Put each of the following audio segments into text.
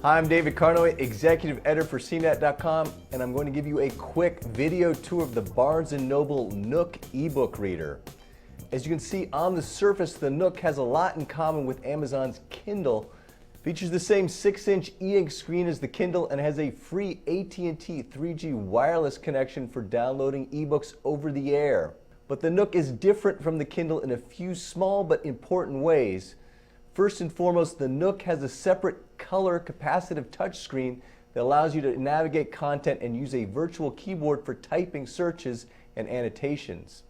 Hi, I'm David Carnoy, Executive Editor for CNET.com, and I'm going to give you a quick video tour of the Barnes Noble Nook ebook reader. As you can see on the surface, the Nook has a lot in common with Amazon's Kindle. Features the same 6-inch e-ink screen as the Kindle and has a free AT&T 3G wireless connection for downloading ebooks over the air. But the Nook is different from the Kindle in a few small but important ways. First and foremost, the Nook has a separate color capacitive touchscreen that allows you to navigate content and use a virtual keyboard for typing searches and annotations.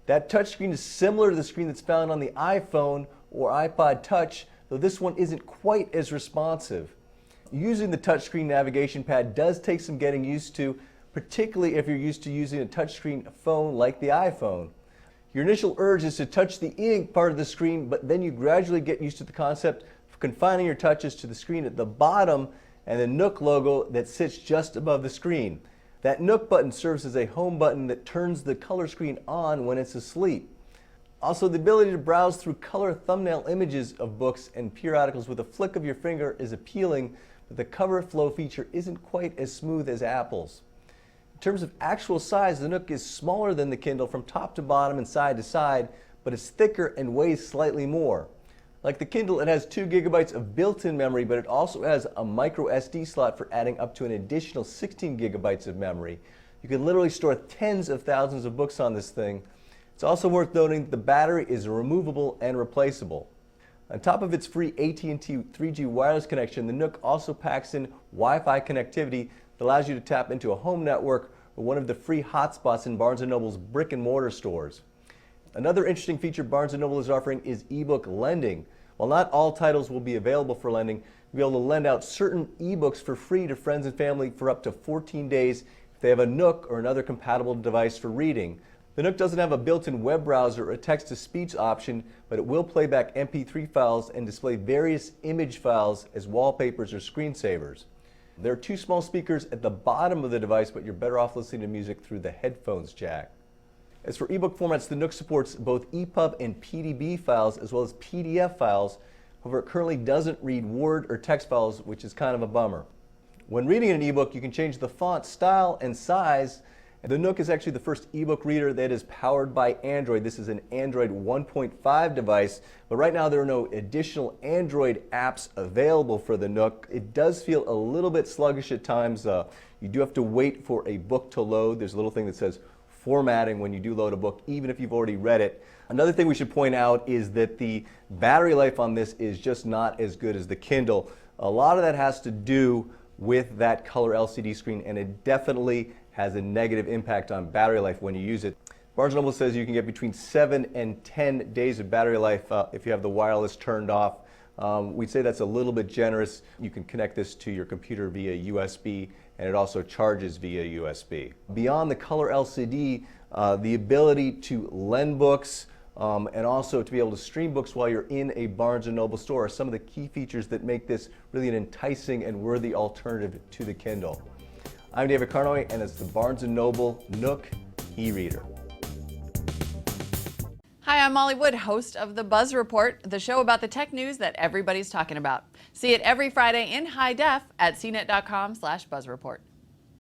That touchscreen is similar to the screen that's found on the iPhone or iPod Touch, though this one isn't quite as responsive. Using the touchscreen navigation pad does take some getting used to, particularly if you're used to using a touchscreen phone like the iPhone. Your initial urge is to touch the e-ink part of the screen, but then you gradually get used to the concept of confining your touches to the screen at the bottom and the Nook logo that sits just above the screen. That Nook button serves as a home button that turns the color screen on when it's asleep. Also, the ability to browse through color thumbnail images of books and periodicals with a flick of your finger is appealing, but the cover flow feature isn't quite as smooth as Apple's. In terms of actual size, the Nook is smaller than the Kindle from top to bottom and side to side, but it's thicker and weighs slightly more. Like the Kindle, it has 2 gigabytes of built-in memory, but it also has a micro SD slot for adding up to an additional 16 gigabytes of memory. You can literally store tens of thousands of books on this thing. It's also worth noting that the battery is removable and replaceable. On top of its free AT&T 3G wireless connection, the Nook also packs in Wi-Fi connectivity that allows you to tap into a home network or one of the free hotspots in Barnes Noble's brick and mortar stores. Another interesting feature Barnes Noble is offering is ebook lending. While not all titles will be available for lending, you'll be able to lend out certain ebooks for free to friends and family for up to 14 days if they have a Nook or another compatible device for reading. The Nook doesn't have a built-in web browser or a text-to-speech option, but it will play back MP3 files and display various image files as wallpapers or screensavers. There are 2 small speakers at the bottom of the device, but you're better off listening to music through the headphones jack. As for ebook formats, the Nook supports both EPUB and PDB files as well as PDF files. However, it currently doesn't read Word or text files, which is kind of a bummer. When reading an ebook, you can change the font style and size. The Nook is actually the first ebook reader that is powered by Android. This is an Android 1.5 device, but right now there are no additional Android apps available for the Nook. It does feel a little bit sluggish at times. You do have to wait for a book to load. There's a little thing that says formatting when you do load a book, even if you've already read it. Another thing we should point out is that the battery life on this is just not as good as the Kindle. A lot of that has to do with that color LCD screen, and it definitely has a negative impact on battery life when you use it. Barnes Noble says you can get between 7 and 10 days of battery life if you have the wireless turned off. We'd say that's a little bit generous. You can connect this to your computer via USB, and it also charges via USB. Beyond the color LCD, the ability to lend books and also to be able to stream books while you're in a Barnes Noble store are some of the key features that make this really an enticing and worthy alternative to the Kindle. I'm David Carnoy, and it's the Barnes Noble Nook e-reader. Hi, I'm Molly Wood, host of The Buzz Report, the show about the tech news that everybody's talking about. See it every Friday in high def at cnet.com/buzzreport.